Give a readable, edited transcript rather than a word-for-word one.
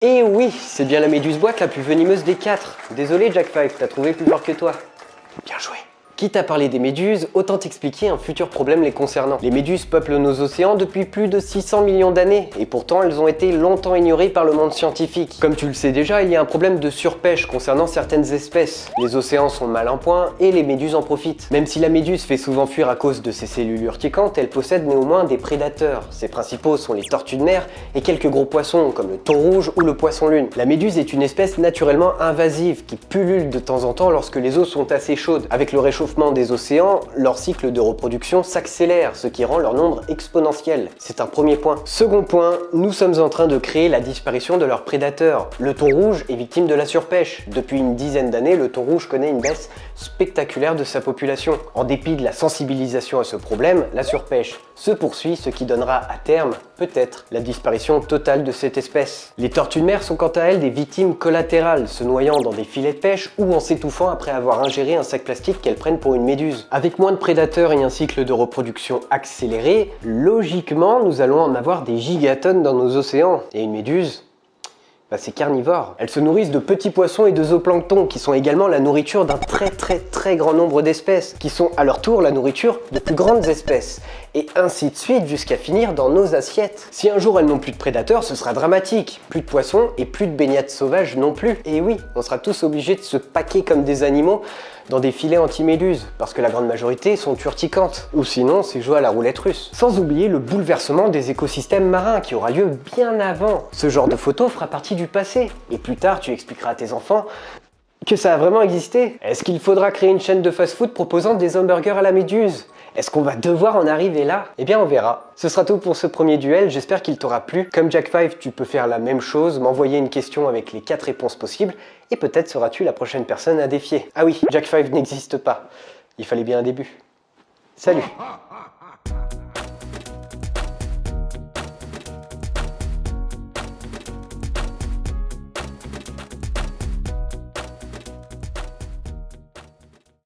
Et oui, c'est bien la méduse boîte la plus venimeuse des quatre. Désolé Jack 5, t'as trouvé plus fort que toi. Bien joué. Quitte à parler des méduses, autant t'expliquer un futur problème les concernant. Les méduses peuplent nos océans depuis plus de 600 millions d'années, et pourtant elles ont été longtemps ignorées par le monde scientifique. Comme tu le sais déjà, il y a un problème de surpêche concernant certaines espèces. Les océans sont mal en point, et les méduses en profitent. Même si la méduse fait souvent fuir à cause de ses cellules urticantes, elle possède néanmoins des prédateurs. Ses principaux sont les tortues de mer, et quelques gros poissons comme le thon rouge ou le poisson lune. La méduse est une espèce naturellement invasive, qui pullule de temps en temps lorsque les eaux sont assez chaudes. Avec le réchauffement des océans, leur cycle de reproduction s'accélère, ce qui rend leur nombre exponentiel. C'est un premier point. Second point, nous sommes en train de créer la disparition de leurs prédateurs. Le thon rouge est victime de la surpêche. Depuis une dizaine d'années, le thon rouge connaît une baisse spectaculaire de sa population. En dépit de la sensibilisation à ce problème, la surpêche se poursuit, ce qui donnera à terme, peut-être, la disparition totale de cette espèce. Les tortues de mer sont quant à elles des victimes collatérales, se noyant dans des filets de pêche ou en s'étouffant après avoir ingéré un sac plastique qu'elles prennent pour une méduse. Avec moins de prédateurs et un cycle de reproduction accéléré, logiquement, nous allons en avoir des gigatonnes dans nos océans. Et une méduse, c'est carnivore. Elles se nourrissent de petits poissons et de zooplancton, qui sont également la nourriture d'un très grand nombre d'espèces, qui sont à leur tour la nourriture de plus grandes espèces. Et ainsi de suite jusqu'à finir dans nos assiettes. Si un jour elles n'ont plus de prédateurs, ce sera dramatique. Plus de poissons et plus de baignades sauvages non plus. Et oui, on sera tous obligés de se paquer comme des animaux dans des filets anti-méduses, parce que la grande majorité sont urticantes. Ou sinon, c'est jouer à la roulette russe. Sans oublier le bouleversement des écosystèmes marins qui aura lieu bien avant. Ce genre de photo fera partie du passé. Et plus tard, tu expliqueras à tes enfants que ça a vraiment existé. Est-ce qu'il faudra créer une chaîne de fast-food proposant des hamburgers à la méduse ? Est-ce qu'on va devoir en arriver là? Eh bien on verra. Ce sera tout pour ce premier duel, j'espère qu'il t'aura plu. Comme Jack 5, tu peux faire la même chose, m'envoyer une question avec les 4 réponses possibles, et peut-être seras-tu la prochaine personne à défier. Ah oui, Jack 5 n'existe pas. Il fallait bien un début. Salut!